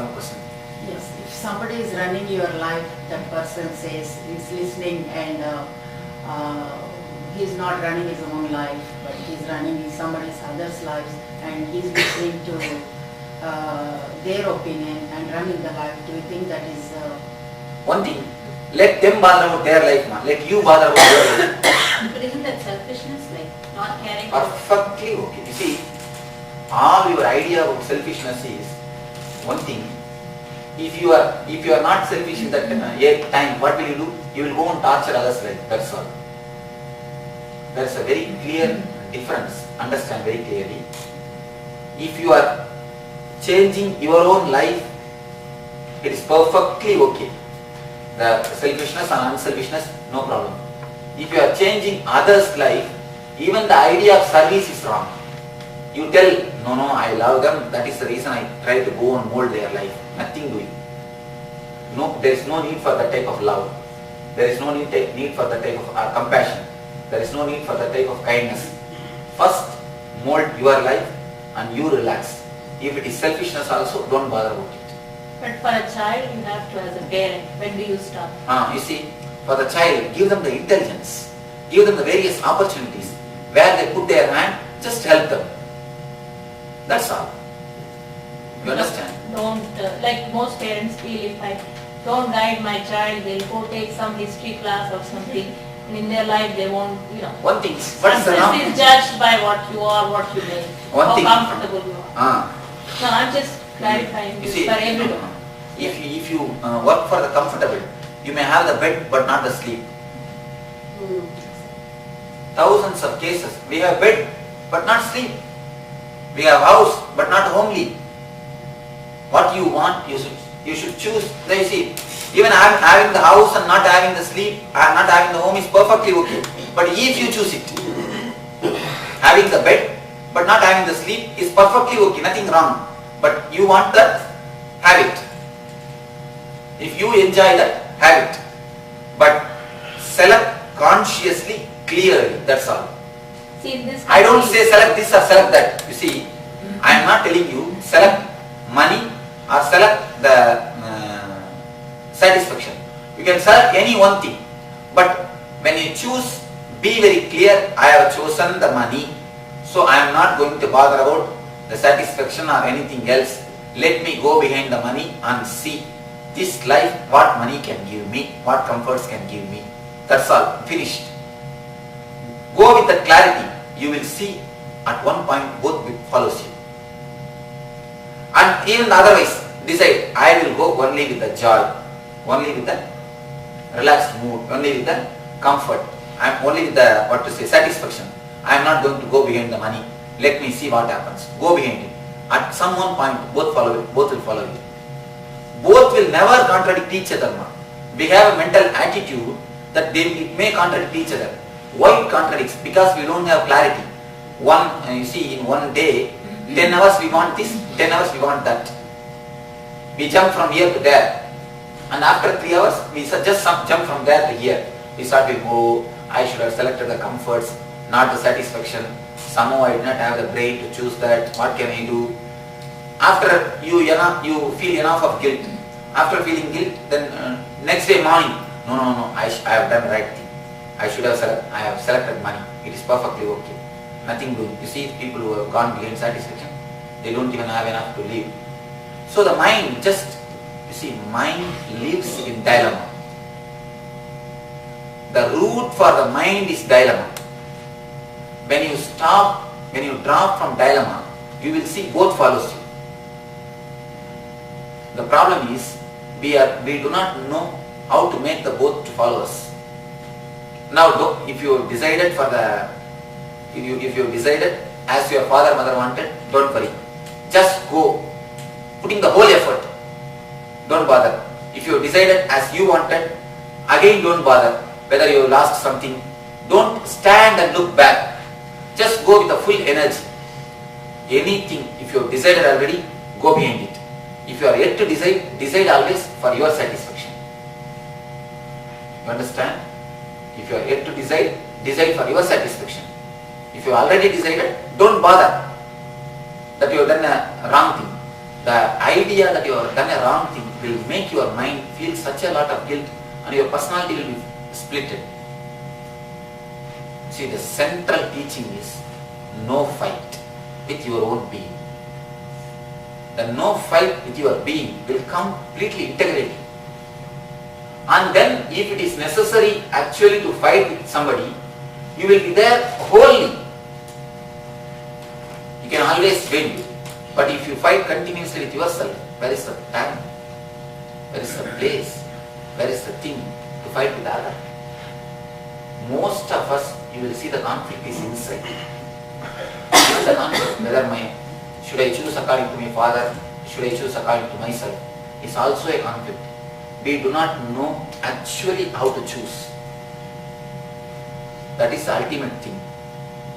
some question. Yes, if somebody is running your life, that person says he's listening and he's not running his own life, but he's running somebody else's lives, and he's listening to their opinion and running the life. Do you think that is one thing? Let them bother about their life, ma. Let you bother about your life. But isn't that selfishness, like not caring? Perfectly okay. You see, all your idea of selfishness is one thing. If you are not selfish in that time, what will you do? You will go and torture others' life. That's all. There's a very clear difference. Understand very clearly. If you are changing your own life, it is perfectly okay. The selfishness and unselfishness, no problem. If you are changing others' life, even the idea of service is wrong. You tell, no, I love them, that is the reason I try to go and mold their life. Nothing doing. No, there is no need for that type of love. There is no need for that type of compassion. There is no need for that type of kindness. First, mold your life and you relax. If it is selfishness also, don't bother about it. But for a child, you have to, as a parent, when do you stop? You see, for the child, give them the intelligence. Give them the various opportunities. Where they put their hand, just help them. That's all. You understand? Don't, like most parents feel, if I don't guide my child, they'll go take some history class or something. And in their life, they won't, One thing, what is the success is judged by what you are, what you make, how comfortable you are. No, I'm just clarifying this for everyone. If you work for the comfortable, you may have the bed but not the sleep. Thousands of cases. We have bed but not sleep. We have house but not homely. What you want, you should choose. You see, even having the house and not having the sleep, not having the home is perfectly okay. But if you choose it, having the bed but not having the sleep is perfectly okay, nothing wrong. But you want that, have it. If you enjoy that, have it. But select consciously, clearly, that's all. See, this I don't say select this or select that. You see, I am not telling you select money or select the satisfaction. You can select any one thing. But when you choose, be very clear, I have chosen the money, so I am not going to bother about the satisfaction or anything else. Let me go behind the money and see this life, what money can give me, what comforts can give me. That's all. Finished. Go with that clarity. You will see at one point both follows you. And even otherwise, decide, I will go only with the joy, only with the relaxed mood, only with the comfort. I am only with the, satisfaction. I am not going to go behind the money. Let me see what happens. Go behind it. At some one point, both will follow you. Both will never contradict each other. We have a mental attitude that it may contradict each other. Why it contradicts? Because we don't have clarity. You see, in one day, 10 hours we want this, 10 hours we want that. We jump from here to there. And after 3 hours, we just jump from there to here. We start with, I should have selected the comforts, not the satisfaction. Somehow I did not have the brain to choose that. What can I do? After you feel enough of guilt. After feeling guilt, then next day morning, no, I have done the right thing. I have selected money. It is perfectly okay. Nothing doing. You see, people who have gone behind satisfaction, they don't even have enough to live. So the mind mind lives in dilemma. The root for the mind is dilemma. When you drop from dilemma, you will see both follows you. The problem is, we do not know how to make the both to follow us. Now, if you decided as your father, mother wanted, don't worry. Just go, putting the whole effort. Don't bother. If you decided as you wanted, again don't bother. Whether you lost something, don't stand and look back. Just go with the full energy. Anything, if you have decided already, go behind it. If you are yet to decide always for your satisfaction. You understand? If you are yet to decide for your satisfaction. If you already decided, don't bother that you have done a wrong thing. The idea that you have done a wrong thing will make your mind feel such a lot of guilt and your personality will be splitted. See, the central teaching is no fight with your own being. The no fight with your being will completely integrate. And then if it is necessary actually to fight with somebody, you will be there wholly. You can always win. But if you fight continuously with yourself, where is the time? Where is the place? Where is the thing to fight with the other? Most of us, you will see the conflict is inside. Even the conflict, whether should I choose according to my father, should I choose according to myself, is also a conflict. We do not know actually how to choose. That is the ultimate thing.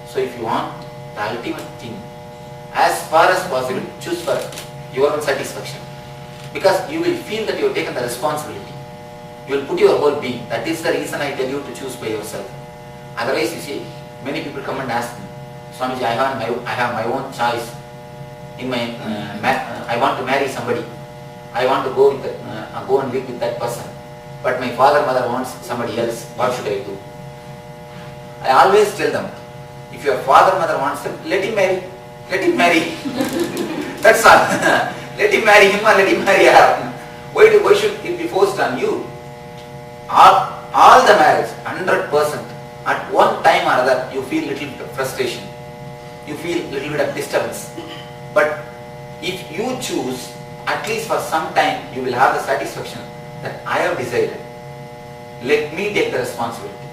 So if you want the ultimate thing, as far as possible, choose for your own satisfaction. Because you will feel that you have taken the responsibility. You will put your whole being. That is the reason I tell you to choose by yourself. Otherwise, you see, many people come and ask me, Swamiji, I have my own choice. In my, I want to marry somebody. I want to go and live with that person. But my father, mother wants somebody else. What should I do? I always tell them, if your father, mother wants them, let him marry. Let him marry. That's all. Let him marry him or let him marry her. Why should it be forced on you? All the marriage, 100%, at one time or other, you feel little bit of frustration. You feel little bit of disturbance. But if you choose, at least for some time, you will have the satisfaction that I have decided. Let me take the responsibility.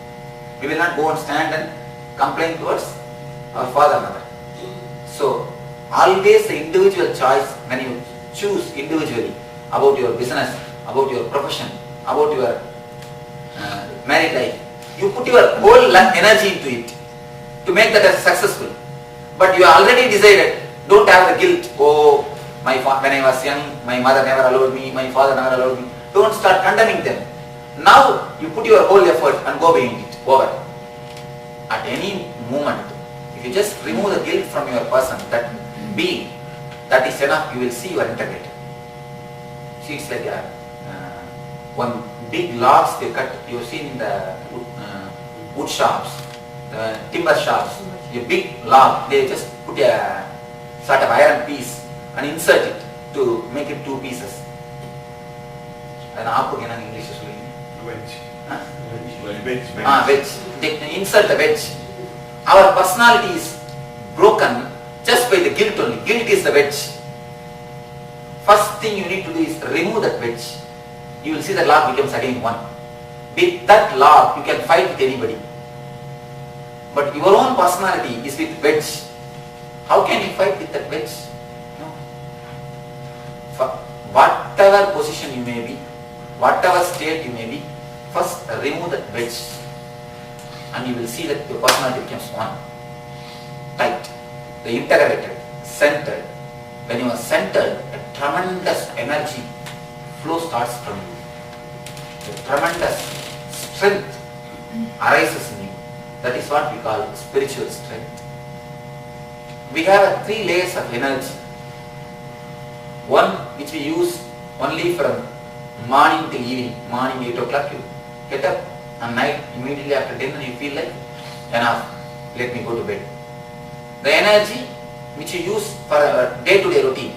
We will not go and stand and complain towards our father, mother. So, always the individual choice, when you choose individually about your business, about your profession, about your married life, you put your whole energy into it to make that as successful. But you already decided, don't have the guilt, oh, when I was young, my mother never allowed me, my father never allowed me. Don't start condemning them. Now, you put your whole effort and go behind it, over. At any moment, if you just remove the guilt from your person, that being, that is enough, you will see you are integrated. See, it's like one big logs they cut, you have seen in the wood shops, the timber shops, a big log, they just put a sort of iron piece and insert it to make it two pieces. And in English is wedge. Wedge. They insert the wedge. Our personality is broken just by the guilt only. Guilt is the wedge. First thing you need to do is remove that wedge. You will see the log becomes again one. With that log, you can fight with anybody. But your own personality is with wedge. How can you fight with that wedge? No. For whatever position you may be, whatever state you may be, first remove that wedge. And you will see that your personality becomes one. Tight. The integrated, centered. When you are centered, a tremendous energy flow starts from you. A tremendous strength arises in you. That is what we call spiritual strength. We have 3 layers of energy. One which we use only from morning till evening. Morning 8 o'clock you get up, and night immediately after dinner you feel like enough, let me go to bed. The energy which you use for our day-to-day routine,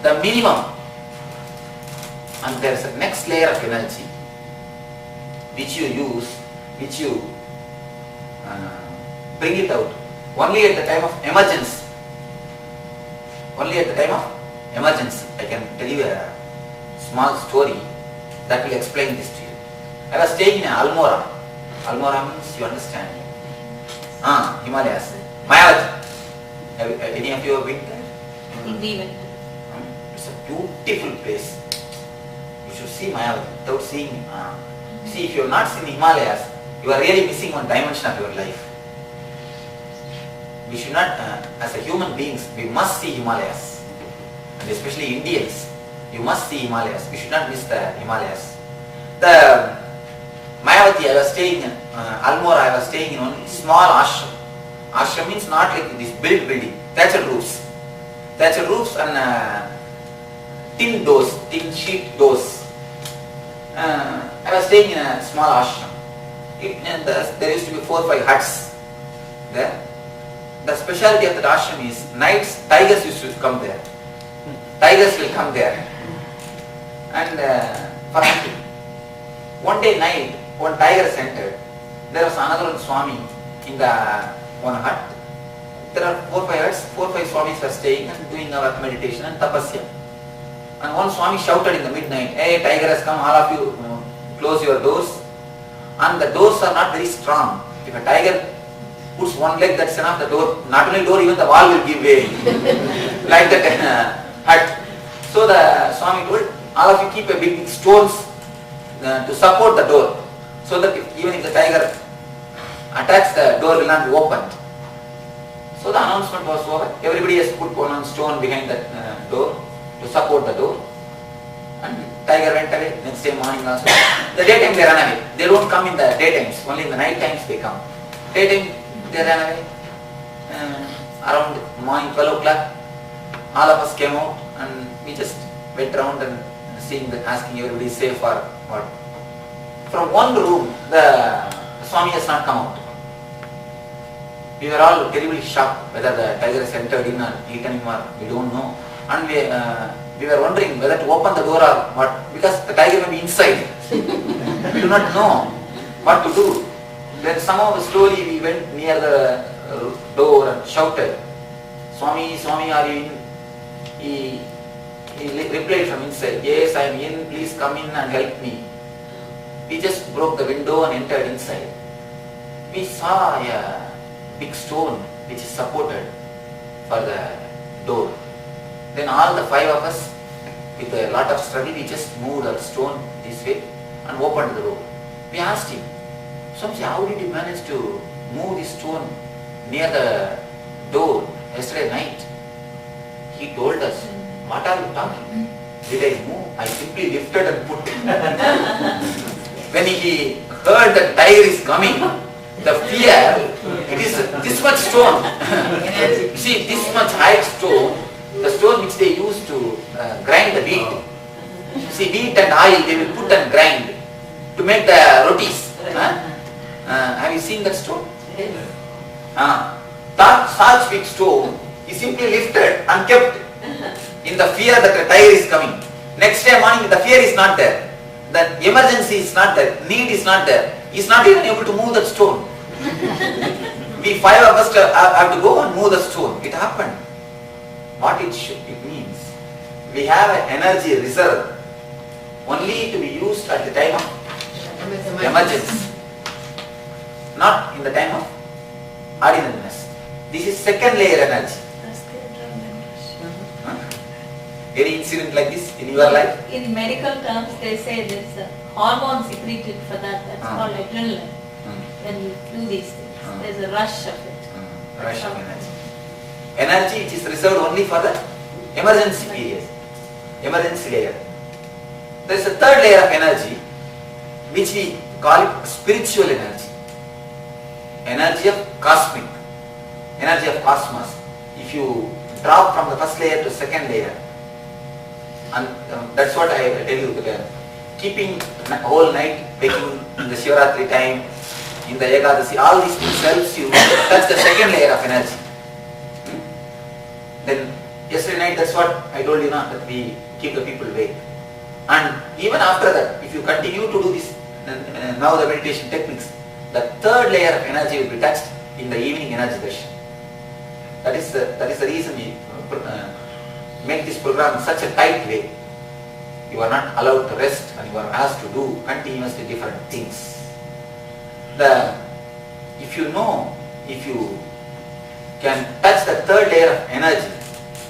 the minimum. And there is a next layer of energy which you use, which you bring it out only at the time of emergency. Only at the time of emergency. I can tell you a small story that will explain this to you. I was staying in Almora. Almora means you understand. Himalayas. Mayavati. Any of you have been there? It's a beautiful place. You should see Mayavati without seeing. See, if you have not seen Himalayas, you are really missing one dimension of your life. We should not, as a human beings, we must see Himalayas. And especially Indians, you must see Himalayas. We should not miss the Himalayas. The Mayavati, I was staying in Almora, I was staying in one small ashram. Ashram means not like this built building, thatched roofs. Thatched roofs and tin doors, tin sheet doors. I was staying in a small ashram. There used to be 4 or 5 huts there. The specialty of the ashram is nights tigers used to come there. Tigers will come there and for hunting. One day night, one tiger entered. There was another Swami in the one hut. There are 4 or 5 huts, 4 or 5 Swamis were staying and doing our meditation and tapasya. And one Swami shouted in the midnight, "Hey, tiger has come, all of you, close your doors." And the doors are not very strong. If a tiger puts one leg, that's enough. The door, not only door, even the wall will give way. Like that hut. So the Swami told, all of you keep a big stones to support the door, so that even if the tiger attacks, the door will not be opened. So the announcement was over. Everybody has put one stone behind the door to support the door. And tiger went away. Next day morning also. The daytime they run away. They don't come in the daytimes. Only in the night times they come. Daytime they ran away. Around morning 12 o'clock, all of us came out and we just went around and asking everybody safe or what. From one room, the Swami has not come out. We were all terribly shocked whether the tiger has entered in or eaten him or we don't know. And we were wondering whether to open the door or what, because the tiger may be inside. We do not know what to do. Then somehow slowly we went near the door and shouted, "Swami, Swami, are you in?" He replied from inside, "Yes, I am in, please come in and help me." We just broke the window and entered inside. We saw a big stone which is supported for the door. Then all the 5 of us, with a lot of struggle, we just moved our stone this way and opened the door. We asked him, "Swamiji, how did you manage to move this stone near the door yesterday night?" He told us, "What are you talking? Did I move? I simply lifted and put." When he heard that tiger is coming, the fear, it is this much stone. See, this much height stone, the stone which they use to grind the wheat. See, wheat and oil they will put and grind to make the rotis. Have you seen that stone? Such big stone is simply lifted and kept in the fear that the tiger is coming. Next day morning, the fear is not there. The emergency is not there. Need is not there. He is not even able to move that stone. We 5 of us have to go and move the stone. It happened. What it means, we have an energy reserve only to be used at the time of emergency, not in the time of ordinariness. This is second layer energy. Any incident like this in your life? In medical terms, they say there's a hormone secreted for that. That's called adrenaline. When you do these things, there's a rush of it. Rush of energy. Energy which is reserved only for the emergency period. Emergency layer. There is a third layer of energy which we call it spiritual energy. Energy of cosmic. Energy of cosmos. If you drop from the first layer to second layer, and that's what I tell you, keeping whole night, waking in the Shivaratri time, in the Ekadasi, all these things helps you touch the second layer of energy. Then yesterday night, that's what I told you now, that we keep the people awake. And even after that, if you continue to do this, now the meditation techniques, the third layer of energy will be touched in the evening energy session. That is the reason we make this program in such a tight way. You are not allowed to rest and you are asked to do continuously different things. If you can touch the third layer of energy,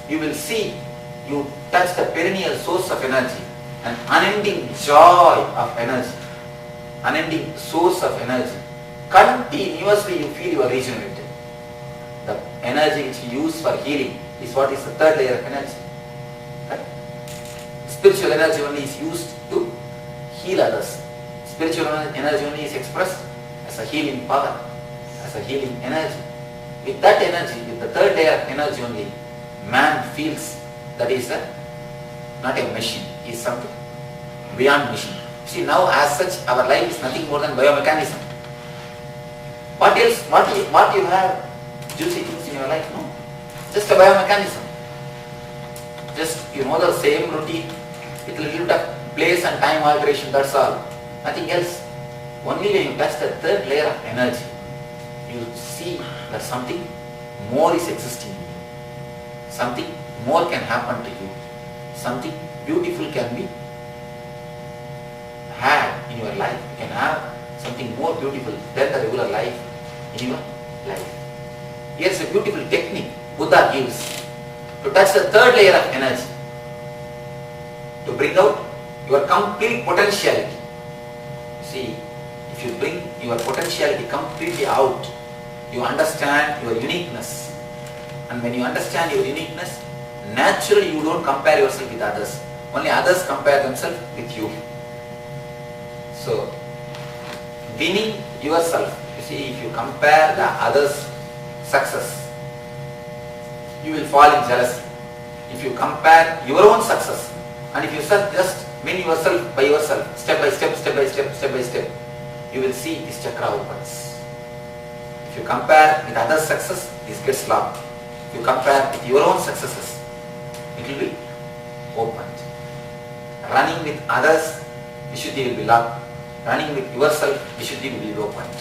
you will see you touch the perennial source of energy, an unending joy of energy, unending source of energy. Continuously you feel you are regenerated. The energy which you use for healing is what is the third layer of energy. Right? Spiritual energy only is used to heal others. Spiritual energy only is expressed as a healing power, as a healing energy. With that energy, with the third layer of energy only, man feels that is the not a machine. He is something beyond machine. See, now as such, our life is nothing more than biomechanism. What else? What you have juicy things in your life? No. Just a biomechanism. Just the same routine with a little bit of place and time alteration, that's all. Nothing else. Only when you touch the third layer of energy, you see that something more is existing in you. Something more can happen to you. Something beautiful can be had in your life. You can have something more beautiful than the regular life in your life. Here's a beautiful technique Buddha gives to touch the third layer of energy, to bring out your complete potentiality. See, if you bring your potentiality completely out, you understand your uniqueness. And when you understand your uniqueness, naturally you don't compare yourself with others. Only others compare themselves with you. So, winning yourself, you see, if you compare the others' success, you will fall in jealousy. If you compare your own success, and if you just win yourself by yourself, step by step, you will see this chakra opens. If you compare with others' success, this gets locked. If you compare with your own successes, it will be opened. Running with others, Vishuddhi will be locked. Running with yourself, Vishuddhi will be opened.